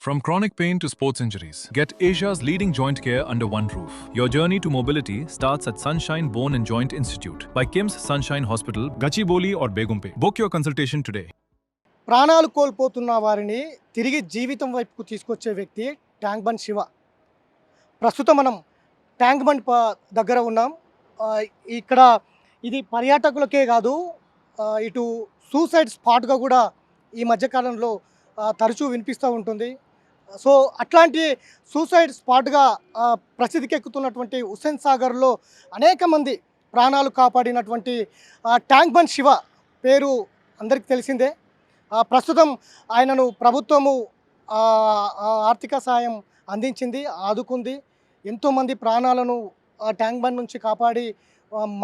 From chronic pain to sports injuries, get Asia's leading joint care under one roof. Your journey to mobility starts at Sunshine Bone and Joint Institute by Kim's Sunshine Hospital, Gachibowli or Begumpe. Book your consultation today. ప్రాణాలు కోల్పోతున్న వారిని తిరిగి జీవితం వైపుకు తీసుకొచ్చే వ్యక్తి tank bund Shiva. ప్రస్తుతం మనం tank bund దగ్గర ఉన్నాం. ఇక్కడ ఇది పర్యాటకులకే కాదు, ఇటు సూసైడ్ స్పాట్గా కూడా ఈ మధ్యకాలంలో తరచూ వినిపిస్తూ ఉంటుంది. సో అట్లాంటి సూసైడ్ స్పాట్గా ప్రసిద్ధికెక్కుతున్నటువంటి హుస్సేన్ సాగర్లో అనేక మంది ప్రాణాలు కాపాడినటువంటి ట్యాంక్ బండ్ శివ పేరు అందరికీ తెలిసిందే. ప్రస్తుతం ఆయనను ప్రభుత్వము ఆర్థిక సాయం అందించింది, ఆదుకుంది. ఎంతోమంది ప్రాణాలను ట్యాంక్ బండ్ నుంచి కాపాడి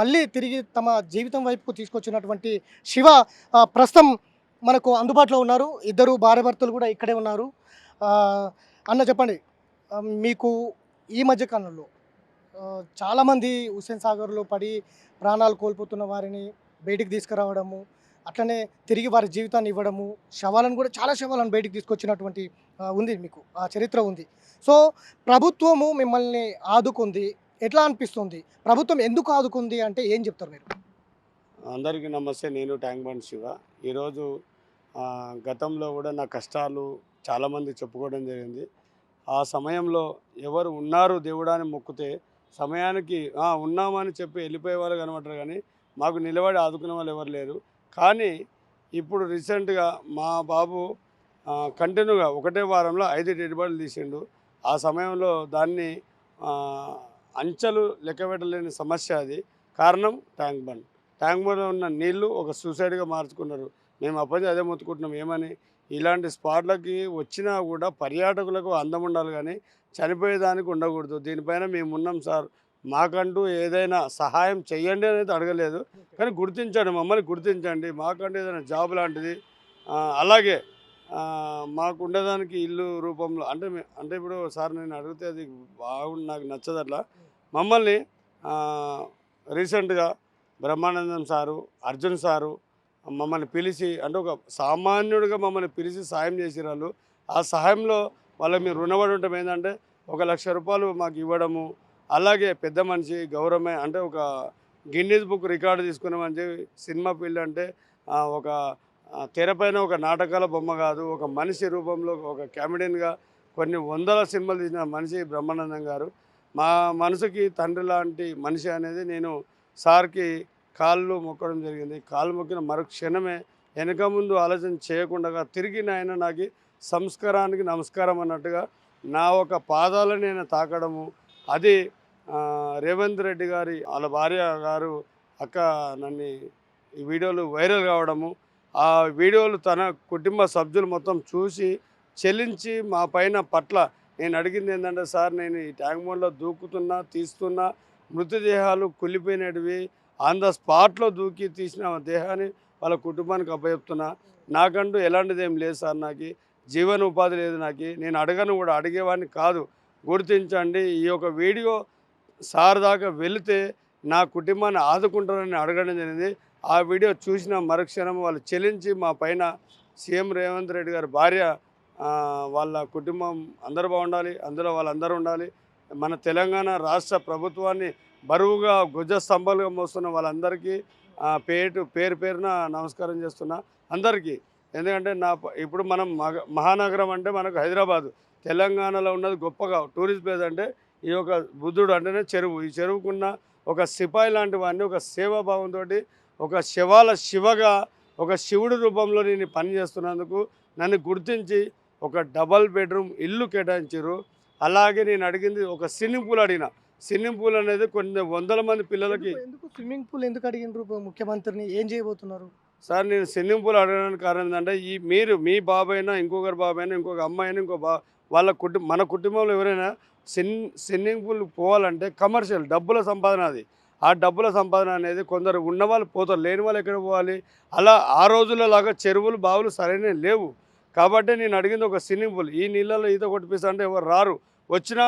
మళ్ళీ తిరిగి తమ జీవితం వైపుకు తీసుకొచ్చినటువంటి శివ ప్రస్తుతం మనకు అందుబాటులో ఉన్నారు. ఇద్దరు భార్యాభర్తలు కూడా ఇక్కడే ఉన్నారు. అన్న చెప్పండి, మీకు ఈ మధ్యకాలంలో చాలామంది హుస్సేన్ సాగర్లో పడి ప్రాణాలు కోల్పోతున్న వారిని బయటికి తీసుకురావడము, అట్లనే తిరిగి వారి జీవితాన్ని ఇవ్వడము, శవాలను కూడా చాలా శవాలను బయటికి తీసుకొచ్చినటువంటి ఉంది, మీకు ఆ చరిత్ర ఉంది. సో ప్రభుత్వము మిమ్మల్ని ఆదుకుంది, ఎట్లా అనిపిస్తుంది? ప్రభుత్వం ఎందుకు ఆదుకుంది అంటే ఏం చెప్తారు మీరు? అందరికీ నమస్తే. నేను ట్యాంక్ బండ్ శివ. ఈరోజు గతంలో కూడా నా కష్టాలు చాలామంది చెప్పుకోవడం జరిగింది. ఆ సమయంలో ఎవరు ఉన్నారు దేవుడాన్ని మొక్కితే సమయానికి ఉన్నామని చెప్పి వెళ్ళిపోయే వాళ్ళు కనబడరు, కానీ మాకు నిలబడి ఆదుకునే వాళ్ళు ఎవరు లేరు. కానీ ఇప్పుడు రీసెంట్గా మా బాబు కంటిన్యూగా ఒకటే వారంలో 5 డెడ్ బాడీలు తీసిండు. ఆ సమయంలో దాన్ని అంచెలు లెక్కబెట్టలేని సమస్య. అది కారణం ట్యాంక్ బండ్. ట్యాంక్ బండ్లో ఉన్న నీళ్లు ఒక సూసైడ్గా మార్చుకున్నారు. మేము అప్పటి అదే మొత్తుకుంటున్నాం, ఏమని ఇలాంటి స్పాట్లకి వచ్చినా కూడా పర్యాటకులకు అందం ఉండాలి, కానీ చనిపోయేదానికి ఉండకూడదు. దీనిపైన మేము ఉన్నాం సార్, మాకంటూ ఏదైనా సహాయం చెయ్యండి అనేది అడగలేదు, కానీ గుర్తించండి, మమ్మల్ని గుర్తించండి, మాకంటూ ఏదైనా జాబ్ లాంటిది, అలాగే మాకు ఉండేదానికి ఇల్లు రూపంలో అంటే ఇప్పుడు సార్ నేను అడిగితే అది బాగుంది, నాకు నచ్చదు. అట్లా మమ్మల్ని రీసెంట్గా బ్రహ్మానందం సారు, అర్జున్ సారు మమ్మల్ని పిలిచి, అంటే ఒక సామాన్యుడిగా మమ్మల్ని పిలిచి సాయం చేసిన వాళ్ళు. ఆ సహాయంలో వాళ్ళకి మేము రుణపడి ఉంటాం. ఏంటంటే 1,00,000 రూపాయలు మాకు ఇవ్వడము, అలాగే పెద్ద మనిషి గౌరవమే, అంటే ఒక గిన్నీస్ బుక్ రికార్డు తీసుకున్నామని. సినిమా ఫీల్డ్ అంటే ఒక తెరపైన ఒక నాటకాల బొమ్మ కాదు, ఒక మనిషి రూపంలో ఒక కామెడియన్గా కొన్ని వందల సినిమాలు తీసిన మనిషి బ్రహ్మానందం గారు. మా మనసుకి తండ్రి లాంటి మనిషి అనేది నేను సార్కి కాళ్ళు మొక్కడం జరిగింది. కాళ్ళు మొక్కిన మరుక్షణమే వెనక ముందు ఆలోచన చేయకుండా తిరిగి ఆయన నాకు సంస్కారానికి నమస్కారం అన్నట్టుగా నా ఒక పాదాలను నేను తాకడము, అది రేవంత్ రెడ్డి గారి వాళ్ళ భార్య గారు అక్క నన్ను ఈ వీడియోలు వైరల్ కావడము, ఆ వీడియోలు తన కుటుంబ సభ్యులు మొత్తం చూసి చెల్లించి మా పట్ల నేను అడిగింది ఏంటంటే, సార్ నేను ఈ ట్యాంక్ బండ్లో దూకుతున్నా తీస్తున్నా మృతదేహాలు కుళ్ళిపోయినవి ఆన్ ద స్పాట్లో దూకి తీసిన దేహాన్ని వాళ్ళ కుటుంబానికి అప్పచెప్తున్నా. నాకంటూ ఎలాంటిది ఏం లేదు సార్, నాకు జీవన ఉపాధి లేదు, నేను అడగను కూడా, అడిగేవాడిని కాదు, గుర్తించండి. ఈ యొక్క వీడియో సార్ దాకా వెళితే నా కుటుంబాన్ని ఆదుకుంటారని అడగడం జరిగింది. ఆ వీడియో చూసిన మరుక్షణం వాళ్ళు చెల్లించి మా సీఎం రేవంత్ రెడ్డి గారి భార్య వాళ్ళ కుటుంబం అందరూ బాగుండాలి, అందులో వాళ్ళందరూ ఉండాలి. మన తెలంగాణ రాష్ట్ర ప్రభుత్వాన్ని బరువుగా స్తంభాలుగా మోస్తున్న వాళ్ళందరికీ పేరు పేరున నమస్కారం చేస్తున్నా అందరికీ. ఎందుకంటే ఇప్పుడు మనం మహానగరం అంటే మనకు హైదరాబాదు, తెలంగాణలో ఉన్నది గొప్పగా టూరిస్ట్ ప్లేస్ అంటే ఈ యొక్క బుద్ధుడు అంటేనే చెరువు. ఈ చెరువుకున్న ఒక సిపాయి లాంటి వాడిని ఒక సేవాభావంతో ఒక శివాల శివగా ఒక శివుడి రూపంలో నేను పని చేస్తున్నందుకు నన్ను గుర్తించి ఒక డబల్ బెడ్రూమ్ ఇల్లు కేటాయించారు. అలాగే నేను అడిగింది ఒక స్విమ్మింగ్ పూల్ అడిగిన. స్విమ్మింగ్ పూల్ అనేది కొన్ని వందల మంది పిల్లలకి. స్విమ్మింగ్ పూల్ ఎందుకు అడిగినారు ముఖ్యమంత్రిని? ఏం చేయబోతున్నారు సార్? నేను స్విమ్మింగ్ పూల్ అడగడానికి కారణం ఏంటంటే, మీ బాబైనా ఇంకొకరి బాబైనా ఇంకొక అమ్మాయినా వాళ్ళ మన కుటుంబంలో ఎవరైనా స్విమ్మింగ్ పూల్ పోవాలంటే కమర్షియల్ డబ్బుల సంపాదన. అది ఆ డబ్బుల సంపాదన అనేది కొందరు ఉన్నవాళ్ళు పోతారు, లేని వాళ్ళు ఎక్కడ పోవాలి? అలా ఆ రోజుల్లో లాగా చెరువులు బావులు సరైన లేవు. కాబట్టి నేను అడిగింది ఒక స్విమ్మింగ్ పూల్. ఈ నీళ్ళలో ఈత కొట్టిపిస్తా అంటే ఎవరు రారు, వచ్చినా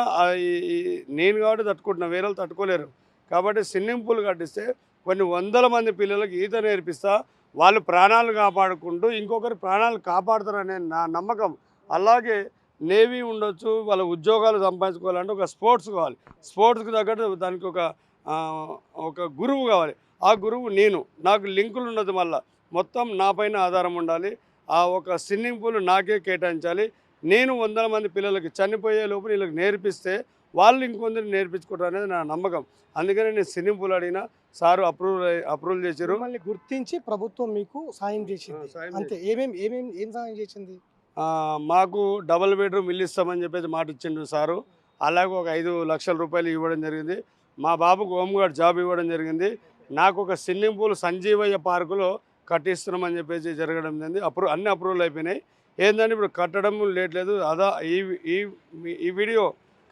నేను కాబట్టి తట్టుకుంటున్నా, వేరే వాళ్ళు తట్టుకోలేరు. కాబట్టి స్విమ్మింగ్ పూల్ కట్టిస్తే కొన్ని వందల మంది పిల్లలకు ఈత నేర్పిస్తా, వాళ్ళు ప్రాణాలు కాపాడుకుంటూ ఇంకొకరి ప్రాణాలు కాపాడుతారనే నా నమ్మకం. అలాగే నేవీ ఉండొచ్చు, వాళ్ళ ఉద్యోగాలు సంపాదించుకోవాలంటే ఒక స్పోర్ట్స్ కావాలి. స్పోర్ట్స్కి తగ్గట్టు దానికి ఆ, ఒక గురువు కావాలి. ఆ గురువు నేను. నాకు లింకులు ఉండదు, మళ్ళీ మొత్తం నా పైన ఆధారం ఉండాలి. ఆ ఒక స్విమ్మింగ్ పూల్ నాకే కేటాయించాలి. నేను 100 మంది పిల్లలకి చనిపోయే లోపు వీళ్ళకి నేర్పిస్తే వాళ్ళు ఇంకొందరు నేర్పించుకుంటారు అనేది నా నమ్మకం. అందుకని నేను స్విమ్మింగ్ పూల్ అడిగిన సారు అప్రూవల్ చేశారు. మిమ్మల్ని గుర్తించి ప్రభుత్వం మీకు సాయం చేసింది. సాయం అంతే. ఏం సాయం చేసింది? మాకు డబుల్ బెడ్రూమ్ ఇల్లు ఇస్తామని చెప్పేసి మాట ఇచ్చిండు సారు. అలాగే ఒక 5 లక్షల రూపాయలు ఇవ్వడం జరిగింది. మా బాబుకు హోంగార్డ్ జాబ్ ఇవ్వడం జరిగింది. నాకు ఒక స్విమ్మింగ్ పూల్ సంజీవయ్య పార్కులో కట్టిస్తున్నామని చెప్పేసి జరగడం జరిగింది. అన్ని అప్రూవల్ అయిపోయినాయి. ఏంటంటే ఇప్పుడు కట్టడం లేదు. ఈ ఈ ఈ వీడియో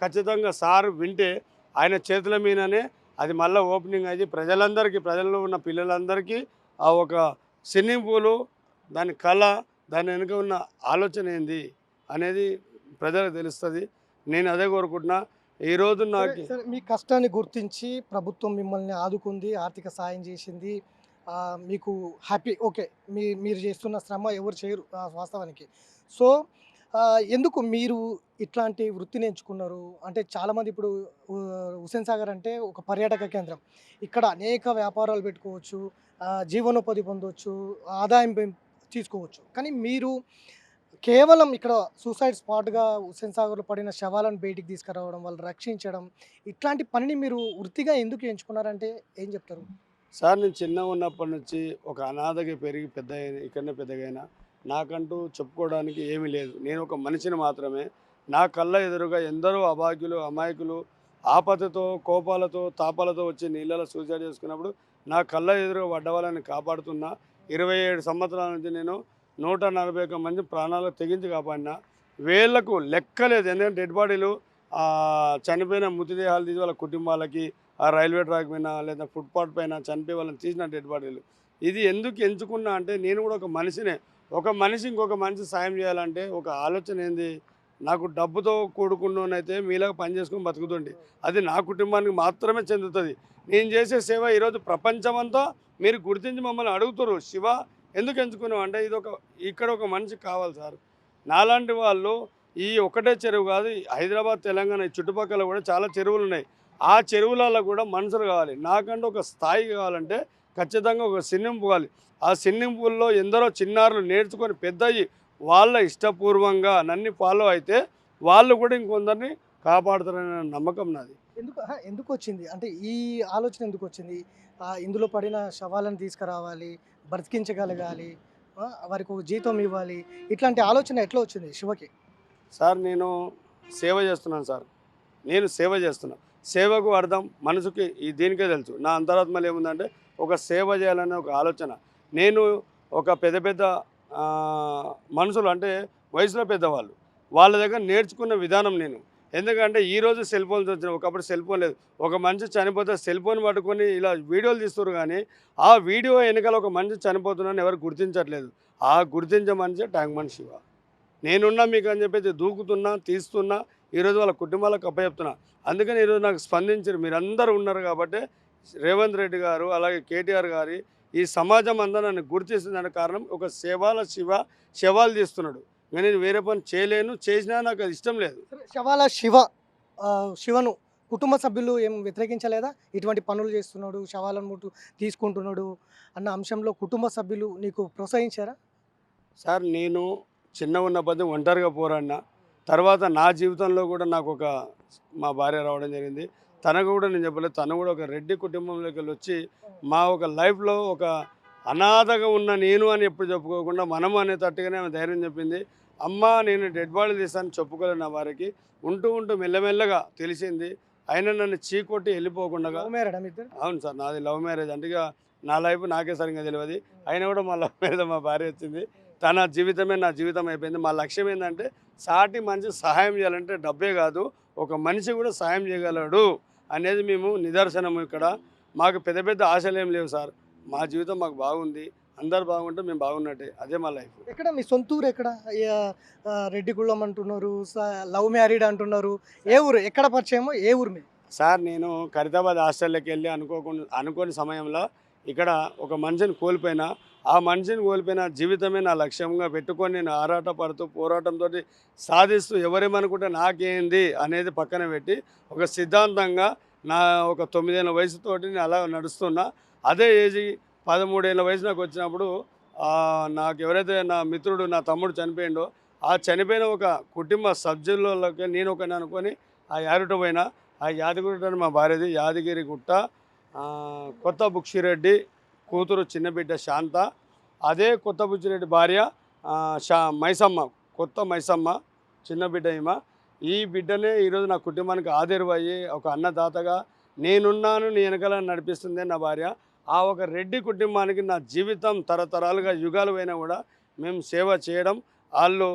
ఖచ్చితంగా సార్ వింటే ఆయన చేతుల మీదనే అది మళ్ళీ ఓపెనింగ్ అయ్యి ప్రజల్లో ఉన్న పిల్లలందరికీ ఆ ఒక స్విమ్మింగ్ పూలు, దాని కళ, దాని వెనుక ఉన్న ఆలోచన ఏంది అనేది ప్రజలకు తెలుస్తుంది. నేను అదే కోరుకుంటున్నా. ఈరోజు నాకు సరే, మీ కష్టాన్ని గుర్తించి ప్రభుత్వం మిమ్మల్ని ఆదుకుంది, ఆర్థిక సాయం చేసింది. మీకు హ్యాపీ. ఓకే. మీరు చేస్తున్న శ్రమ ఎవరు చేయరు వాస్తవానికి. సో ఎందుకు మీరు ఇట్లాంటి వృత్తిని ఎంచుకున్నారు? అంటే చాలామంది ఇప్పుడు హుస్సేన్ సాగర్ అంటే ఒక పర్యాటక కేంద్రం. ఇక్కడ అనేక వ్యాపారాలు పెట్టుకోవచ్చు, జీవనోపాధి పొందవచ్చు, ఆదాయం తీసుకోవచ్చు. కానీ మీరు కేవలం ఇక్కడ సూసైడ్ స్పాట్గా హుస్సేన్ సాగర్లో పడిన శవాలను బయటికి తీసుకురావడం, వాళ్ళు రక్షించడం, ఇట్లాంటి పనిని మీరు వృత్తిగా ఎందుకు ఎంచుకున్నారంటే ఏం చెప్తారు? సార్, నేను చిన్నగా ఉన్నప్పటి నుంచి ఒక అనాథగా పెరిగి ఇక్కడనే పెద్దగైనా. నాకంటూ చెప్పుకోవడానికి ఏమీ లేదు. నేను ఒక మనిషిని మాత్రమే. నా కళ్ళ ఎదురుగా ఎందరో అభాగ్యులు, అమాయకులు ఆపదతో, కోపాలతో, తాపాలతో వచ్చి నీళ్ళలో సూసైడ్ చేసుకున్నప్పుడు నా కళ్ళ ఎదురుగా పడ్డవాళ్ళని కాపాడుతున్నా. 27 సంవత్సరాల నుంచి నేను 141 మంది ప్రాణాలు తెగించి కాపాడినా. వేళ్లకు లెక్కలేదు. ఎందుకంటే డెడ్ బాడీలు చనిపోయిన మృతదేహాలు తీసి వాళ్ళ కుటుంబాలకి ఆ రైల్వే ట్రాక్ పైన లేదా ఫుట్పాత్ పైన చనిపోయి వాళ్ళని తీసిన డెడ్ బాడీలు. ఇది ఎందుకు ఎంచుకున్నా అంటే నేను కూడా ఒక మనిషినే. ఒక మనిషి ఇంకొక మనిషి సాయం చేయాలంటే ఒక ఆలోచన ఏంది, నాకు డబ్బుతో కూడుకున్నోనైతే మీలాగా పని చేసుకుని బతుకుతుండే, అది నా కుటుంబానికి మాత్రమే చెందుతుంది. నేను చేసే సేవ ఈరోజు ప్రపంచమంతా మీరు గుర్తించి మమ్మల్ని అడుగుతారు, శివ ఎందుకు ఎంచుకున్నావు అంటే ఇక్కడ ఒక మనిషి కావాలి సార్. నాలాంటి వాళ్ళు ఈ ఒకటే చెరువు కాదు, హైదరాబాద్, తెలంగాణ ఈ చుట్టుపక్కల కూడా చాలా చెరువులు ఉన్నాయి. ఆ చెరువులలో కూడా మనుషులు కావాలి. నాకంటూ ఒక స్థాయి కావాలంటే ఖచ్చితంగా ఒక స్విమ్మింగ్ పూల్ కావాలి. ఆ స్విమ్మింగ్ పూల్లో ఎందరో చిన్నారులు నేర్చుకొని పెద్దయ్యి వాళ్ళ ఇష్టపూర్వంగా నన్ను ఫాలో అయితే వాళ్ళు కూడా ఇంకొందరిని కాపాడుతారనే నమ్మకం నాది. ఎందుకు వచ్చింది అంటే ఈ ఆలోచన ఎందుకు వచ్చింది? ఇందులో పడిన శవాలను తీసుకురావాలి, బ్రతికించగలగాలి, వారికి ఒక జీతం ఇవ్వాలి, ఇట్లాంటి ఆలోచన ఎట్లా వచ్చింది శివకి? సార్, నేను సేవ చేస్తున్నాను సార్. నేను సేవ చేస్తున్నా. సేవకు అర్థం మనసుకి దీనికే తెలుసు. నా అంతరాత్మలో ఏముందంటే ఒక సేవ చేయాలనే ఒక ఆలోచన. నేను ఒక పెద్ద మనుషులు అంటే వయసులో పెద్దవాళ్ళు, వాళ్ళ దగ్గర నేర్చుకున్న విధానం నేను. ఎందుకంటే ఈరోజు సెల్ ఫోన్స్ వచ్చినాయి, ఒకప్పుడు సెల్ ఫోన్ లేదు. ఒక మనిషి చనిపోతే సెల్ ఫోన్ పట్టుకొని ఇలా వీడియోలు తీస్తారు, కానీ ఆ వీడియో వెనకాల ఒక మనిషి చనిపోతున్నాను ఎవరు గుర్తించట్లేదు. ఆ గుర్తించే మనిషి ట్యాంక్ బండ్ శివ. నేనున్నా మీకు అని చెప్పేసి దూకుతున్నా, తీస్తున్నా, ఈరోజు వాళ్ళ కుటుంబాలకు అప్పచెప్తున్నా. అందుకని ఈరోజు నాకు స్పందించారు. మీరందరూ ఉన్నారు కాబట్టి రేవంత్ రెడ్డి గారు అలాగే కేటీఆర్ గారి ఈ సమాజం అంతా నన్ను గుర్తిస్తుందనే కారణం ఒక శవాలు తీస్తున్నాడు. నేను వేరే పని చేయలేను, చేసినా నాకు అది ఇష్టం లేదు. శవాల శివను కుటుంబ సభ్యులు ఏం వ్యతిరేకించలేదా? ఇటువంటి పనులు చేస్తున్నాడు, శవాలను తీసుకుంటున్నాడు అన్న అంశంలో కుటుంబ సభ్యులు నీకు ప్రోత్సహించారా? సార్, నేను చిన్న ఉన్నప్పటి ఒంటరిగా పోరాడినా. తర్వాత నా జీవితంలో కూడా నాకు మా భార్య రావడం జరిగింది. తనకు కూడా నేను చెప్పలేదు. తను కూడా ఒక రెడ్డి కుటుంబంలోకి వెళ్ళి వచ్చి మా ఒక లైఫ్లో ఒక అనాథగా ఉన్న నేను అని ఎప్పుడు చెప్పుకోకుండా మనం అనేటట్టుగానే ఆమె ధైర్యం చెప్పింది. అమ్మ, నేను డెడ్ బాడీ తీసాను చెప్పుకోలేదు నా వారికి. ఉంటూ మెల్లమెల్లగా తెలిసింది. అయినా నన్ను చీకొట్టి వెళ్ళిపోకుండా. అవును సార్, నాది లవ్ మ్యారేజ్. అంటే నా లైఫ్ నాకే సరిగ్గా తెలియదు. అయినా కూడా మా లవ్ మ్యారేజ్ మా భార్య వచ్చింది. తన జీవితమే నా జీవితం అయిపోయింది. మా లక్ష్యం ఏంటంటే సాటి మనిషి సహాయం చేయాలంటే డబ్బే కాదు, ఒక మనిషి కూడా సహాయం చేయగలడు అనేది మేము నిదర్శనము. ఇక్కడ మాకు పెద్ద ఆశలు ఏం లేవు సార్. మా జీవితం మాకు బాగుంది. అందరు బాగుంటే మేము బాగున్నట్టే. అదే మా లైఫ్. ఎక్కడ మీ సొంతూరు? ఎక్కడ? రెడ్డి గుళ్ళం అంటున్నారు, లవ్ మ్యారీడ్ అంటున్నారు. ఏ ఊరు? ఎక్కడ పరిచయమో? ఏ ఊరు మీద? సార్, నేను ఖరీదాబాద్ హాస్టల్లోకి వెళ్ళి అనుకోని సమయంలో ఇక్కడ ఒక మనిషిని కోల్పోయినా. ఆ మనిషిని కోల్పోయిన జీవితమే నా లక్ష్యంగా పెట్టుకొని నేను ఆరాట పడుతూ పోరాటంతో సాధిస్తూ ఎవరేమనుకుంటే నాకేంది అనేది పక్కన పెట్టి ఒక సిద్ధాంతంగా నా ఒక 9 ఏళ్ళ వయసుతోటి నేను అలా నడుస్తున్నా. అదే ఏజ్ 13 ఏళ్ళ వయసు నాకు వచ్చినప్పుడు నాకు ఎవరైతే నా మిత్రుడు నా తమ్ముడు చనిపోయిండో ఆ చనిపోయిన ఒక కుటుంబ సభ్యులలోకి నేను ఒకని అనుకొని ఆ యారుట పోయినా. ఆ యాదగిరి మా భార్యది యాదగిరి గుట్ట, కొత్త బుక్షిరెడ్డి కూతురు చిన్న బిడ్డ శాంత, అదే కొత్త బుచ్చిరెడ్డి భార్య మైసమ్మ, కొత్త మైసమ్మ చిన్న బిడ్డ ఈమె. ఈ బిడ్డనే ఈరోజు నా కుటుంబానికి ఆదరువయ్యి ఒక అన్నదాతగా నేనున్నాను, నీ వెనకాల నడిపిస్తుంది నా భార్య. ఆ ఒక రెడ్డి కుటుంబానికి నా జీవితం తరతరాలుగా యుగాలు అయినా కూడా మేము సేవ చేయడం, వాళ్ళు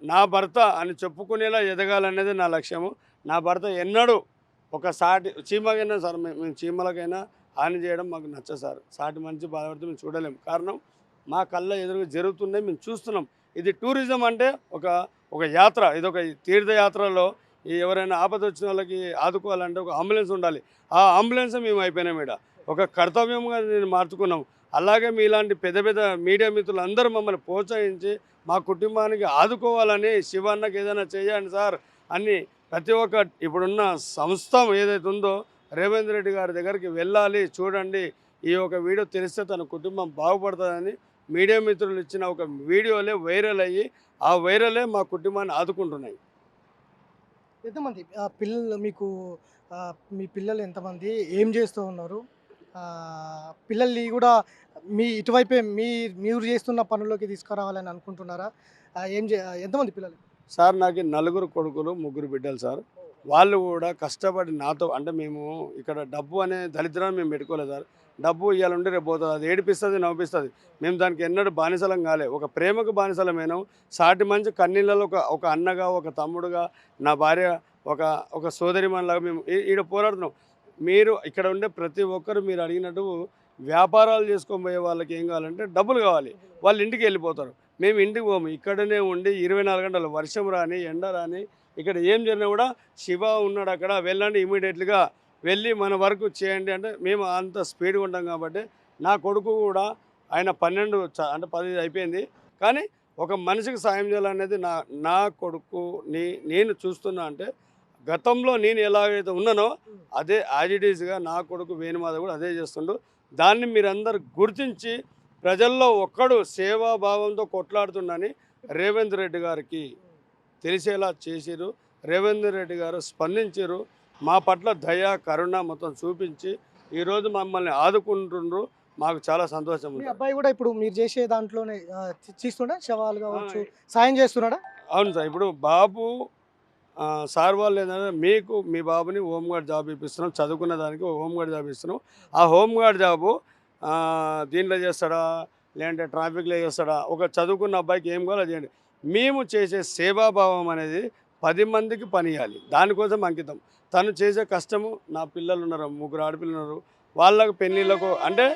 నా భర్త అని చెప్పుకునేలా ఎదగాలనేది నా లక్ష్యము. నా భర్త ఎన్నడూ ఒక సాటి చీమకైనా సార్, మేము చీమలకైనా హాని చేయడం మాకు నచ్చదు సార్. సాటి మనిషి బాధపడితే మేము చూడలేము. కారణం మా కళ్ళ ఎదురుగా జరుగుతున్నాయి, మేము చూస్తున్నాం. ఇది టూరిజం అంటే ఒక యాత్ర, ఇది ఒక తీర్థయాత్రలో ఎవరైనా ఆపద వచ్చిన వాళ్ళకి ఆదుకోవాలంటే ఒక అంబులెన్స్ ఉండాలి. ఆ అంబులెన్స్ మేము అయిపోయినాం. ఇక్కడ ఒక కర్తవ్యంగా నేను మార్చుకున్నాం. అలాగే మీలాంటి పెద్ద పెద్ద మీడియా మిత్రులు అందరూ మమ్మల్ని ప్రోత్సహించి మా కుటుంబానికి ఆదుకోవాలని, శివన్నకి ఏదైనా చేయండి సార్ అని ప్రతి ఒక్క ఇప్పుడున్న సంస్థ ఏదైతే ఉందో రేవంత్ రెడ్డి గారి దగ్గరికి వెళ్ళాలి, చూడండి ఈ ఒక వీడియో తెలిస్తే తన కుటుంబం బాగుపడుతుందని మీడియా మిత్రులు ఇచ్చిన ఒక వీడియోలే వైరల్ అయ్యి ఆ వైరలే మా కుటుంబాన్ని ఆదుకుంటున్నాయి. ఎంతమంది పిల్లలు మీకు? మీ పిల్లలు ఎంతమంది? ఏం చేస్తూ ఉన్నారు? పిల్లల్ని కూడా మీ ఇటువైపే మీరు చేస్తున్న పనుల్లోకి తీసుకురావాలని అనుకుంటున్నారా? ఎంతమంది పిల్లలు సార్? నాకు 4 కొడుకులు 3 బిడ్డలు సార్. వాళ్ళు కూడా కష్టపడి నాతో, అంటే మేము ఇక్కడ డబ్బు అనే దరిద్రాన్ని మేము పెట్టుకోలేదు సార్. డబ్బు ఇవాళ ఉండి రేపు పోతుంది, అది ఏడిపిస్తుంది, నవ్విస్తుంది. మేము దానికి ఎన్నడూ బానిసలం కాలే, ఒక ప్రేమకు బానిసలమైనాం. సాటి మంచి కన్నీళ్ళలో ఒక అన్నగా, ఒక తమ్ముడుగా, నా భార్య ఒక సోదరిమణిలాగా మేము ఈడ పోరాడుతున్నాం. మీరు ఇక్కడ ఉండే ప్రతి ఒక్కరు మీరు అడిగినట్టు వ్యాపారాలు చేసుకొని పోయే వాళ్ళకి ఏం కావాలంటే డబ్బులు కావాలి, వాళ్ళు ఇంటికి వెళ్ళిపోతారు. మేము ఇంటికి పోము, ఇక్కడనే ఉండి 24 గంటలు వర్షం రాని ఎండ రాని ఇక్కడ ఏం జరిగినా కూడా శివ ఉన్నాడు అక్కడ, వెళ్ళండి ఇమీడియట్లీగా వెళ్ళి మన వర్క్ చేయండి అంటే మేము అంత స్పీడ్గా ఉంటాం. కాబట్టి నా కొడుకు కూడా ఆయన 12 అంటే 10 అయిపోయింది, కానీ ఒక మనిషికి సాయం చేయాలనేది నా కొడుకు నేను చూస్తున్నా. అంటే గతంలో నేను ఎలాగైతే ఉన్నానో అదే యాజిటీస్గా నా కొడుకు వేణుమాధవ్ కూడా అదే చేస్తుండు. దాన్ని మీరందరూ గుర్తించి ప్రజల్లో ఒక్కడు సేవాభావంతో కొట్లాడుతుండని రేవంత్ రెడ్డి గారికి తెలిసేలా చేసిరు. రేవంత్ రెడ్డి గారు స్పందించారు, మా పట్ల దయ కరుణ మొత్తం చూపించి ఈరోజు మమ్మల్ని ఆదుకుంటుండ్రు. మాకు చాలా సంతోషం. మీ అబ్బాయి కూడా ఇప్పుడు మీరు చేసే దాంట్లోనే చేస్తున్నా, శవాలు కావచ్చు సాయం చేస్తున్నాడా? అవును సార్. ఇప్పుడు బాబు సార్ వాళ్ళు ఏంటంటే మీకు మీ బాబుని హోంగార్డ్ జాబ్ ఇప్పిస్తున్నాం, చదువుకున్న దానికి హోంగార్డ్ జాబ్ ఇస్తున్నాం. ఆ హోంగార్డ్ జాబు దీంట్లో చేస్తాడా లేదంటే ట్రాఫిక్లో చేస్తాడా? ఒక చదువుకున్న అబ్బాయికి ఏం కావాలో చేయండి. మేము చేసే సేవాభావం అనేది 10 మందికి పని ఇవ్వాలి, దానికోసం అంకితం. తను చేసే కష్టము, నా పిల్లలు ఉన్నారు, 3 ఆడపిల్లలు ఉన్నారు, వాళ్ళకు పెళ్ళిళ్ళకు అంటే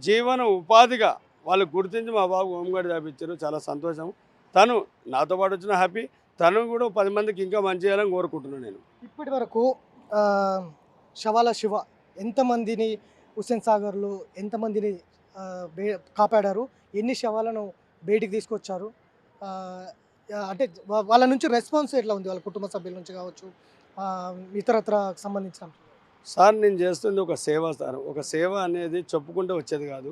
జీవన ఉపాధిగా వాళ్ళు గుర్తించి మా బాబు హోంగార్డ్ జాబ్ ఇచ్చారు. చాలా సంతోషం. తను నాతో పాటు వచ్చిన హ్యాపీ, తను కూడా 10 మందికి ఇంకా మంచి చేయాలని కోరుకుంటున్నాను నేను. ఇప్పటి వరకు శవాల శివ ఎంతమందిని హుస్సేన్ సాగర్లో ఎంతమందిని కాపాడారు? ఎన్ని శవాలను బయటికి తీసుకొచ్చారు? అంటే వాళ్ళ నుంచి రెస్పాన్స్ ఎట్లా ఉంది? వాళ్ళ కుటుంబ సభ్యుల నుంచి కావచ్చు, ఇతరత్ర సంబంధించిన సార్ నేను చేస్తుంది ఒక సేవ సార్. ఒక సేవ అనేది చెప్పుకుంటే వచ్చేది కాదు.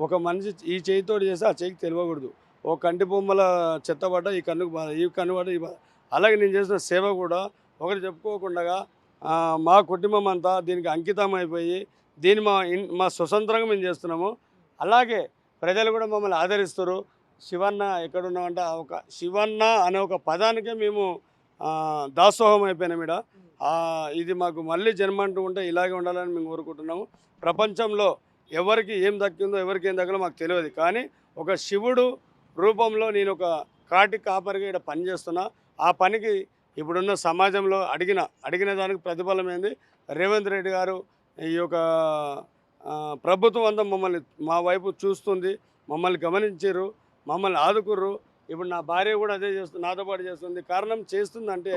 ఒక మనిషి ఈ చేయితోటి చేస్తే ఆ చేయికి తెలియకూడదు. ఓ కంటి బొమ్మల చెత్తబడ్డ ఈ కన్నుకు బాధ, ఈ కన్ను పడ్డ ఈ బాధ. అలాగే నేను చేసిన సేవ కూడా ఒకరు చెప్పుకోకుండా మా కుటుంబం అంతా దీనికి అంకితం అయిపోయి దీన్ని మా స్వతంత్రంగా మేము చేస్తున్నాము. అలాగే ప్రజలు కూడా మమ్మల్ని ఆదరిస్తారు. శివన్న ఎక్కడున్నామంటే ఒక శివన్న అనే ఒక పదానికే మేము దాసోహం అయిపోయినాం ఇక్కడ. ఇది మాకు మళ్ళీ జన్మ అంటూ ఉంటే ఇలాగే ఉండాలని మేము కోరుకుంటున్నాము. ప్రపంచంలో ఎవరికి ఏం దక్కిందో ఎవరికి ఏం దక్కలో మాకు తెలియదు, కానీ ఒక శివుడు రూపంలో నేను ఒక కాటి కాపరిగా ఇక్కడ పనిచేస్తున్నా. ఆ పనికి ఇప్పుడున్న సమాజంలో అడిగిన దానికి ప్రతిఫలం ఏంది? రేవంత్ రెడ్డి గారు ఈ యొక్క ప్రభుత్వం అంతా మా వైపు చూస్తుంది, మమ్మల్ని గమనించారు, మమ్మల్ని ఆదుకుర్రు. ఇప్పుడు నా భార్య కూడా అదే నాతో పాటు చేస్తుంది. కారణం చేస్తుందంటే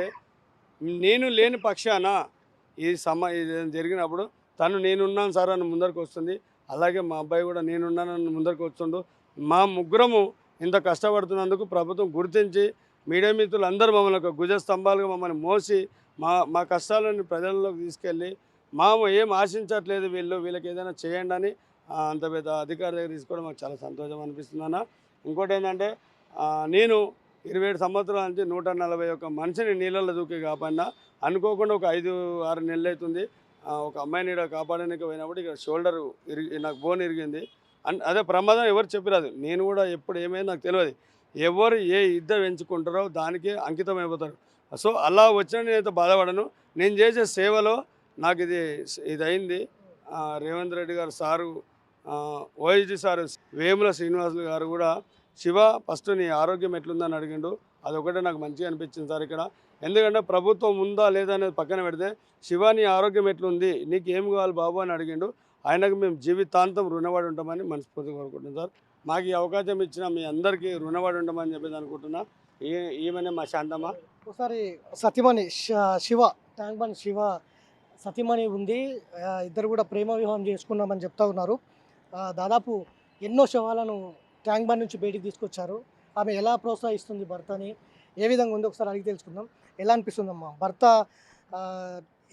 నేను లేని పక్షాన ఇది జరిగినప్పుడు తను నేనున్నాను సార్ అని ముందరికి వస్తుంది. అలాగే మా అబ్బాయి కూడా నేనున్నానని ముందరికి వస్తుండు. మా ముగ్గురము ఇంత కష్టపడుతున్నందుకు ప్రభుత్వం గుర్తించి మీడియా మిత్రులు అందరూ మమ్మల్ని ఒక భుజ స్తంభాలుగా మమ్మల్ని మోసి మా కష్టాలను ప్రజల్లోకి తీసుకెళ్ళి ఏం ఆశించట్లేదు వీళ్ళకి ఏదైనా చేయండి అని అంత పెద్ద అధికారి దగ్గర తీసుకోవడం మాకు చాలా సంతోషం అనిపిస్తుంది అన్న. ఇంకోటి ఏంటంటే నేను 27 సంవత్సరాల నుంచి 141 మనిషిని నీళ్ళల్లో దూకి కాపాడినా. అనుకోకుండా ఒక 5-6 నెలలు అవుతుంది ఒక అమ్మాయిని ఇక్కడ కాపాడడానికి పోయినప్పుడు ఇక్కడ షోల్డర్ నాకు బోన్ ఇరిగింది. అదే ప్రమాదం ఎవరు చెప్పిరాదు. నేను కూడా ఎప్పుడు ఏమైంది నాకు తెలియదు. ఎవరు ఏ యుద్ధం ఎంచుకుంటారో దానికి అంకితం అయిపోతారు. సో అలా వచ్చిన నేనైతే బాధపడను. నేను చేసే సేవలో నాకు ఇది అయింది. రేవంత్ రెడ్డి గారు sir, OSD sir, Vemula Srinivasulu గారు కూడా శివ ఫస్ట్ నీ ఆరోగ్యం ఎట్లుందని అడిగిండు. అదొకటే నాకు మంచిగా అనిపించింది సార్ ఇక్కడ. ఎందుకంటే ప్రభుత్వం ఉందా లేదా అనేది పక్కన పెడితే శివ నీ ఆరోగ్యం ఎట్లుంది, నీకు ఏం కావాలి బాబు అని అడిగిండు. ఆయనకు మేము జీవితాంతం రుణపడి ఉంటామని మనస్ఫూర్తిగా కోరుకుంటున్నాం సార్. మాకు ఈ అవకాశం ఇచ్చిన మీ అందరికీ రుణపడి ఉంటామని చెప్పేసి అనుకుంటున్నా. ఈమెనే మా శాంతమ్మ. ఒకసారి సతీమణి శివ, ట్యాంక్ బండ్ శివ సతీమణి ఉంది. ఇద్దరు కూడా ప్రేమ వివాహం చేసుకున్నామని చెప్తా ఉన్నారు. దాదాపు ఎన్నో శవాలను ట్యాంక్ బండ్ నుంచి బయటికి తీసుకొచ్చారు. ఆమె ఎలా ప్రోత్సహిస్తుంది భర్తని, ఏ విధంగా ఉందో ఒకసారి అడిగి తెలుసుకుందాం. ఎలా అనిపిస్తుందమ్మా భర్త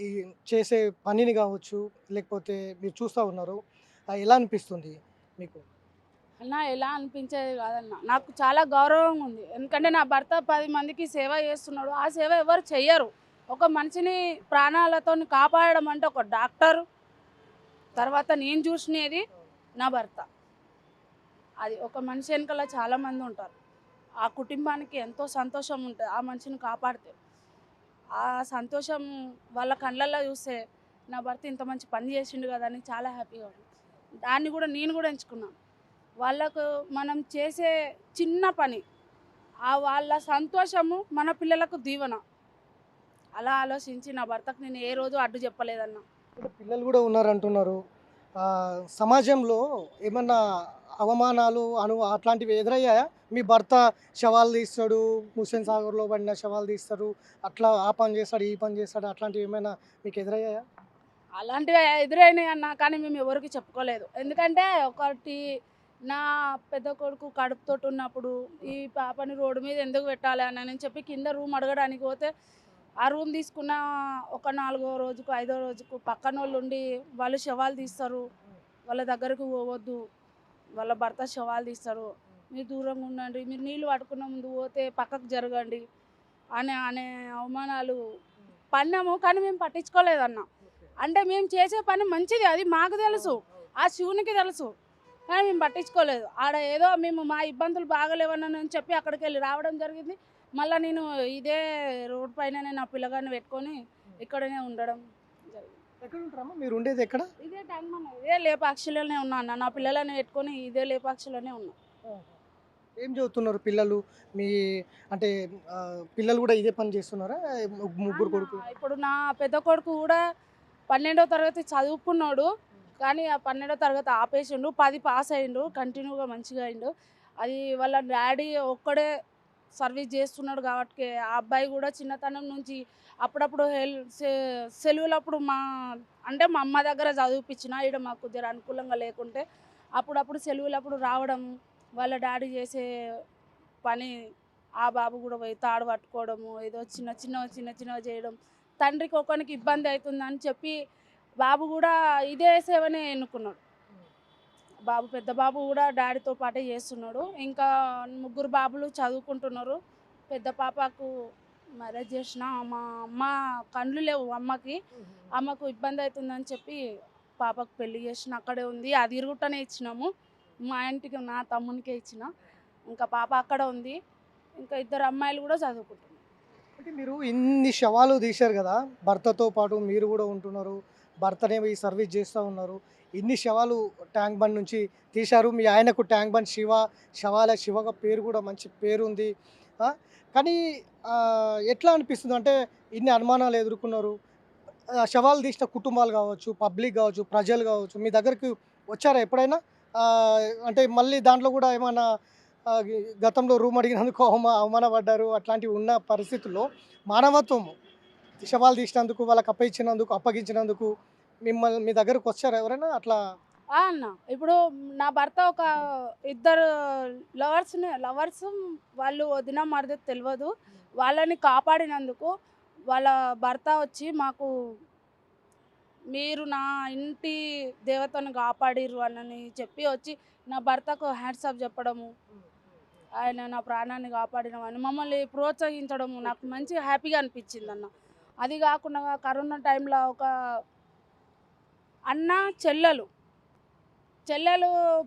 ఈ చేసే పనిని కావచ్చు, లేకపోతే మీరు చూస్తూ ఉన్నారు, ఎలా అనిపిస్తుంది మీకు? అన్న ఎలా అనిపించేది కాదన్న, నాకు చాలా గౌరవంగా ఉంది. ఎందుకంటే నా భర్త 10 మందికి సేవ చేస్తున్నాడు. ఆ సేవ ఎవరు చెయ్యరు. ఒక మనిషిని ప్రాణాలతో కాపాడడం అంటే ఒక డాక్టర్, తర్వాత నేను చూసినది నా భర్త. అది ఒక మనిషి వెనకాల చాలామంది ఉంటారు. ఆ కుటుంబానికి ఎంతో సంతోషం ఉంటుంది ఆ మనిషిని కాపాడితే. ఆ సంతోషం వాళ్ళ కళ్ళల్లో చూస్తే నా భర్త ఇంత మంచి పని చేసిండు కదా అని చాలా హ్యాపీగా ఉంది. దాన్ని కూడా నేను కూడా ఎంచుకున్నాను. వాళ్ళకు మనం చేసే చిన్న పని, వాళ్ళ సంతోషము మన పిల్లలకు దీవెన. అలా ఆలోచించి నా భర్తకు నేను ఏ రోజు అడ్డు చెప్పలేదన్న. పిల్లలు కూడా ఉన్నారంటున్నారు. సమాజంలో ఏమన్నా అవమానాలు అట్లాంటివి ఎదురయ్యాయా? మీ భర్త శవాలు తీస్తాడు, హుస్సేన్ సాగర్లో పడిన శవాలు తీస్తారు, అట్లా ఆ పని చేస్తాడు, ఈ పని చేస్తాడు, అట్లాంటివి ఏమైనా మీకు ఎదురయ్యాయా? అలాంటివి ఎదురైనాయి అన్న, కానీ మేము ఎవరికి చెప్పుకోలేదు. ఎందుకంటే ఒకటి, నా పెద్ద కొడుకు కడుపుతోటి ఉన్నప్పుడు ఈ పాపని రోడ్డు మీద ఎందుకు పెట్టాలి అని చెప్పి కింద రూమ్ అడగడానికి పోతే, ఆ రూమ్ తీసుకున్న ఒక 4వ రోజుకు 5వ రోజుకు పక్కన వాళ్ళు ఉండి వాళ్ళు శవాలు తీస్తారు, వాళ్ళ దగ్గరకు పోవద్దు, వాళ్ళ భర్త శవాలు తీస్తారు, మీరు దూరంగా ఉండండి, మీరు నీళ్ళు పట్టుకున్న ముందు పోతే పక్కకు జరగండి అనే అవమానాలు పన్నాము. కానీ మేము పట్టించుకోలేదన్న. అంటే మేము చేసే పని మంచిది, అది మాకు తెలుసు, ఆ శివునికి తెలుసు, కానీ మేము పట్టించుకోలేదు. ఆడ ఏదో మేము మా ఇబ్బందులు బాగలేవని చెప్పి అక్కడికి వెళ్ళి రావడం జరిగింది. మళ్ళీ నేను ఇదే రోడ్ పైననే నా పిల్లగాన్ని పెట్టుకొని ఇక్కడనే ఉండడం జరిగింది. ఎక్కడ ఉంటారమ్మా మీరు ఉండేది? ఎక్కడ? ఇదే ట్యాంక్ బండ్, ఇదే లేపాక్షిలోనే ఉన్నా అన్న. నా పిల్లలని పెట్టుకొని ఇదే లేపాక్షిలోనే ఉన్నా. ఏం చదువుతున్నారు పిల్లలు? మీ అంటే పిల్లలు కూడా ఇదే పని చేస్తున్నారా? ముగ్గురు కొడుకు. ఇప్పుడు నా పెద్ద కొడుకు కూడా 12వ తరగతి చదువుకున్నాడు, కానీ ఆ 12వ తరగతి ఆపేసిండు. 10 పాస్ అయ్యిండు, కంటిన్యూగా మంచిగా అయిండు. అది వాళ్ళ డాడీ ఒక్కడే సర్వీస్ చేస్తున్నాడు కాబట్టి ఆ అబ్బాయి కూడా చిన్నతనం నుంచి అప్పుడప్పుడు సెలవులప్పుడు మా అమ్మ దగ్గర చదివిపించిన, ఇక్కడ మాకు జర అనుకూలంగా లేకుంటే అప్పుడప్పుడు సెలవులప్పుడు రావడం, వాళ్ళ డాడీ చేసే పని ఆ బాబు కూడా పోయి తాడు పట్టుకోవడము, ఏదో చిన్న చిన్నగా చేయడం, తండ్రికి ఒకరికి ఇబ్బంది అవుతుందని చెప్పి బాబు కూడా ఇదే సేవనే ఎన్నుకున్నాడు. పెద్ద బాబు కూడా డాడీతో పాటే చేస్తున్నాడు. ఇంకా 3 బాబులు చదువుకుంటున్నారు. పెద్ద పాపకు మ్యారేజ్ చేసిన, మా అమ్మ కండ్లు లేవు అమ్మకు ఇబ్బంది అవుతుందని చెప్పి పాపకు పెళ్లి చేసిన, అక్కడే ఉంది. అది ఇరుగుటనే ఇచ్చినాము. మా ఇంటికి నా తమ్మునికే ఇచ్చిన. ఇంకా పాప అక్కడ ఉంది. ఇంకా 2 అమ్మాయిలు కూడా చదువుకుంటున్నారు. అంటే మీరు ఇన్ని శవాలు తీశారు కదా, భర్తతో పాటు మీరు కూడా ఉంటున్నారు, భర్తనే ఈ సర్వీస్ చేస్తూ ఉన్నారు, ఇన్ని శవాలు ట్యాంక్ బండ్ నుంచి తీశారు. మీ ఆయనకు ట్యాంక్ బండ్ శివగా పేరు కూడా మంచి పేరు ఉంది. కానీ ఎట్లా అనిపిస్తుంది అంటే ఇన్ని అనుమానాలు ఎదుర్కొన్నారు, శవాలు తీసిన కుటుంబాలు కావచ్చు, పబ్లిక్ కావచ్చు, ప్రజలు కావచ్చు, మీ దగ్గరికి వచ్చారా ఎప్పుడైనా? అంటే మళ్ళీ దాంట్లో కూడా ఏమైనా గతంలో రూమ్ అడిగినందుకు అవమానపడ్డారు, అట్లాంటివి ఉన్న పరిస్థితుల్లో మానవత్వం శవాలు తీసినందుకు, వాళ్ళకి అప్పగించినందుకు మీ దగ్గరకు వచ్చారా ఎవరైనా అట్లా? అన్న ఇప్పుడు నా భర్త ఒక ఇద్దరు లవర్స్ వాళ్ళు వదిన మరిది తెలియదు. వాళ్ళని కాపాడినందుకు వాళ్ళ భర్త వచ్చి మాకు మీరు నా ఇంటి దేవతను కాపాడిరు అని చెప్పి వచ్చి నా భర్తకు హ్యాండ్స్ ఆఫ్ చెప్పడము, ఆయన నా ప్రాణాన్ని కాపాడినవని మమ్మల్ని ప్రోత్సహించడము నాకు మంచిగా హ్యాపీగా అనిపించింది అన్న. అది కాకుండా కరోనా టైంలో ఒక అన్న చెల్లెలు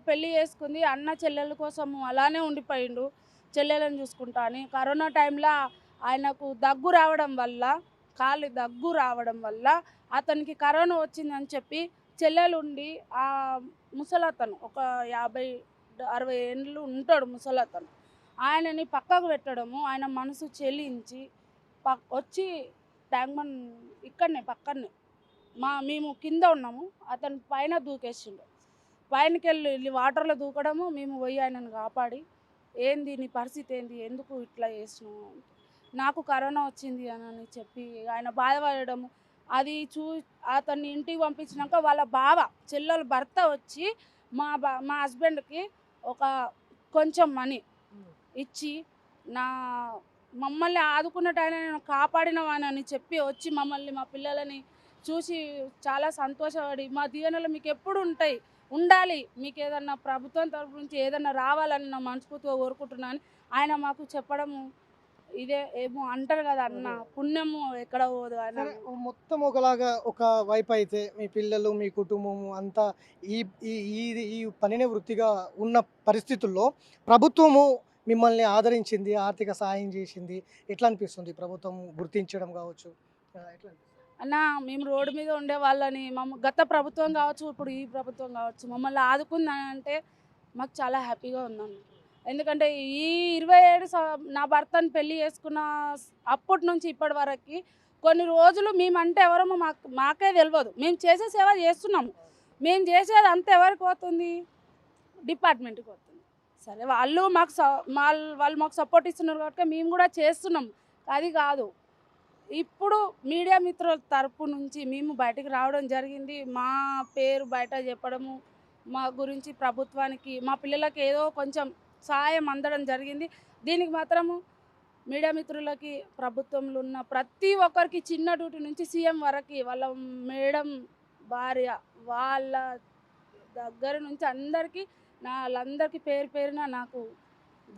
పెళ్ళి చేసుకుంది. అన్న చెల్లెల కోసం అలానే ఉండిపోయిండు, చెల్లెలను చూసుకుంటా అని. కరోనా టైంలో ఆయనకు దగ్గు రావడం వల్ల అతనికి కరోనా వచ్చిందని చెప్పి చెల్లెలుండి ఆ ముసలతను ఒక 50-60 ఏళ్ళు ఉంటాడు ముసలతను, ఆయనని పక్కకు పెట్టడము, ఆయన మనసు చెల్లించి వచ్చి ట్యాంక్ బండ్ ఇక్కడనే పక్కనే మేము కింద ఉన్నాము, అతను పైన దూకేసిండు. పైనకి వెళ్ళి వాటర్లో దూకడము, మేము పోయి ఆయనను కాపాడి ఏంది నీ పరిస్థితి ఏంది, ఎందుకు ఇట్లా చేసినావు, నాకు కరోనా వచ్చింది అని చెప్పి ఆయన బాధపడము. అది అతన్ని ఇంటికి పంపించినాక వాళ్ళ చెల్లెల భర్త వచ్చి మా హస్బెండ్కి ఒక కొంచెం మనీ ఇచ్చి మమ్మల్ని ఆదుకున్నట్టు ఆయన కాపాడినవానని చెప్పి వచ్చి మమ్మల్ని మా పిల్లలని చూసి చాలా సంతోషపడి మా దీవెనలు మీకు ఎప్పుడు ఉండాలి, మీకు ఏదన్నా ప్రభుత్వం తరపు నుంచి ఏదన్నా రావాలని నా మనస్ఫూర్తిగా కోరుకుంటున్నాను ఆయన మాకు చెప్పడము. ఇదే ఏమో అంటారు కదా అన్న, పుణ్యము ఎక్కడ పోదు అని. మొత్తం ఒకలాగా ఒక వైపు అయితే మీ పిల్లలు మీ కుటుంబము అంతా ఈ ఈ పనినే వృత్తిగా ఉన్న పరిస్థితుల్లో ప్రభుత్వము మిమ్మల్ని ఆదరించింది, ఆర్థిక సహాయం చేసింది, ఎట్లా అనిపిస్తుంది ప్రభుత్వం గుర్తించడం కావచ్చు, ఎట్లా అనిపిస్తుంది? అన్న మేము రోడ్డు మీద ఉండే వాళ్ళని గత ప్రభుత్వం కావచ్చు, ఇప్పుడు ఈ ప్రభుత్వం కావచ్చు, మమ్మల్ని ఆదుకుందని అంటే మాకు చాలా హ్యాపీగా ఉందన్న. ఎందుకంటే ఈ 27 నా భర్తను పెళ్ళి చేసుకున్న అప్పటి నుంచి ఇప్పటి వరకు కొన్ని రోజులు మేమంటే ఎవరో మాకే తెలియదు. మేము చేసే సేవ చేస్తున్నాము, మేము చేసేది అంత ఎవరికి పోతుంది, డిపార్ట్మెంట్కి పోతుంది. సరే వాళ్ళు మాకు సపోర్ట్ ఇస్తున్నారు కాబట్టి మేము కూడా చేస్తున్నాము. అది కాదు, ఇప్పుడు మీడియా మిత్రుల తరపు నుంచి మేము బయటకు రావడం జరిగింది, మా పేరు బయట చెప్పడము, మా గురించి ప్రభుత్వానికి మా పిల్లలకి ఏదో కొంచెం సహాయం అందడం జరిగింది. దీనికి మాత్రము మీడియా మిత్రులకి ప్రభుత్వంలో ఉన్న ప్రతి ఒక్కరికి చిన్న డ్యూటీ నుంచి సీఎం వరకు వాళ్ళ మేడం భార్య వాళ్ళ దగ్గర నుంచి అందరికీ వాళ్ళందరికీ పేరున నాకు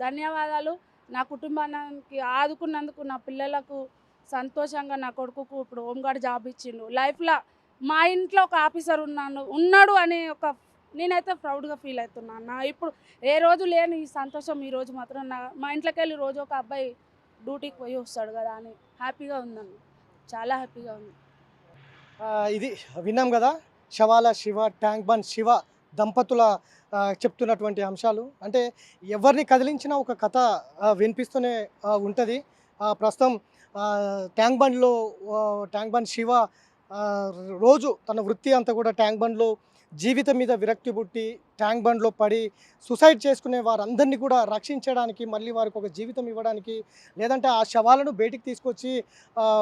ధన్యవాదాలు. నా కుటుంబానికి ఆదుకున్నందుకు, నా పిల్లలకు సంతోషంగా, నా కొడుకుకు ఇప్పుడు హోంగార్డ్ జాబ్ ఇచ్చిండు. లైఫ్లో మా ఇంట్లో ఒక ఆఫీసర్ ఉన్నాడు అనే నేనైతే ప్రౌడ్గా ఫీల్ అవుతున్నాను. ఇప్పుడు ఏ రోజు లేని ఈ సంతోషం ఈరోజు మాత్రం మా ఇంట్లోకి వెళ్ళి రోజు ఒక అబ్బాయి డ్యూటీకి పోయి వస్తాడు కదా అని హ్యాపీగా ఉందన్న, చాలా హ్యాపీగా ఉంది. ఇది విన్నాం కదా, శవాల శివ, ట్యాంక్ బండ్ శివ దంపతుల చెప్తున్నటువంటి అంశాలు. అంటే ఎవరిని కదిలించినా ఒక కథ వినిపిస్తూనే ఉంటుంది. ప్రస్తుతం ట్యాంక్ బండ్ శివ రోజు తన వృత్తి అంతా కూడా ట్యాంక్ బండ్లో జీవితం మీద విరక్తి పుట్టి ట్యాంక్ బండ్లో పడి సూసైడ్ చేసుకునే వారందరినీ కూడా రక్షించడానికి, మళ్ళీ వారికి ఒక జీవితం ఇవ్వడానికి, లేదంటే ఆ శవాలను బయటికి తీసుకొచ్చి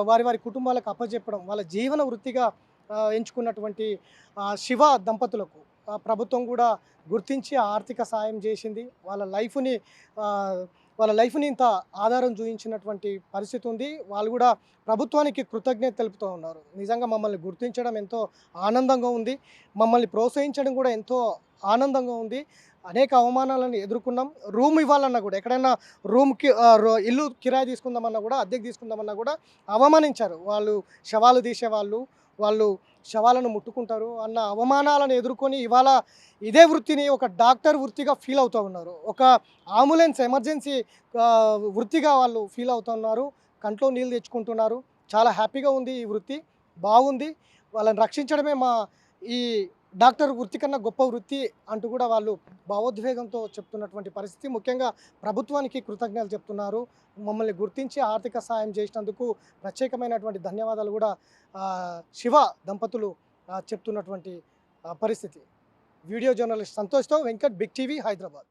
వారి కుటుంబాలకు అప్పచెప్పడం వాళ్ళ జీవన వృత్తిగా ఎంచుకున్నటువంటి శివ దంపతులకు ప్రభుత్వం కూడా గుర్తించి ఆర్థిక సాయం చేసింది. వాళ్ళ లైఫ్ని ఇంత ఆధారం చూపించినటువంటి పరిస్థితి ఉంది. వాళ్ళు కూడా ప్రభుత్వానికి కృతజ్ఞత తెలుపుతూ ఉన్నారు. నిజంగా మమ్మల్ని గుర్తించడం ఎంతో ఆనందంగా ఉంది, మమ్మల్ని ప్రోత్సహించడం కూడా ఎంతో ఆనందంగా ఉంది. అనేక అవమానాలను ఎదుర్కొన్నాం. రూమ్ ఇవ్వాలన్నా కూడా, ఎక్కడైనా ఇల్లు కిరాయి తీసుకుందామన్నా కూడా, అద్దెకి తీసుకుందామన్నా కూడా అవమానించారు. వాళ్ళు శవాలు తీసేవాళ్ళు, వాళ్ళు శవాలను ముట్టుకుంటారు అన్న అవమానాలను ఎదుర్కొని ఇవాళ ఇదే వృత్తిని ఒక డాక్టర్ వృత్తిగా ఫీల్ అవుతూ ఉన్నారు. ఒక అంబులెన్స్ ఎమర్జెన్సీ వృత్తిగా వాళ్ళు ఫీల్ అవుతున్నారు. కంట్లో నీళ్ళు తెచ్చుకుంటున్నారు. చాలా హ్యాపీగా ఉంది, ఈ వృత్తి బాగుంది. వాళ్ళని రక్షించడమే మా ఈ డాక్టర్ వృత్తి కన్నా గొప్ప వృత్తి అంటూ కూడా వాళ్ళు భావోద్వేగంతో చెప్తున్నటువంటి పరిస్థితి. ముఖ్యంగా ప్రభుత్వానికి కృతజ్ఞతలు చెప్తున్నారు. మమ్మల్ని గుర్తించి ఆర్థిక సహాయం చేసినందుకు ప్రత్యేకమైనటువంటి ధన్యవాదాలు కూడా శివ దంపతులు చెప్తున్నటువంటి పరిస్థితి. వీడియో జర్నలిస్ట్ సంతోష్తో వెంకట్, బిగ్ టీవీ, హైదరాబాద్.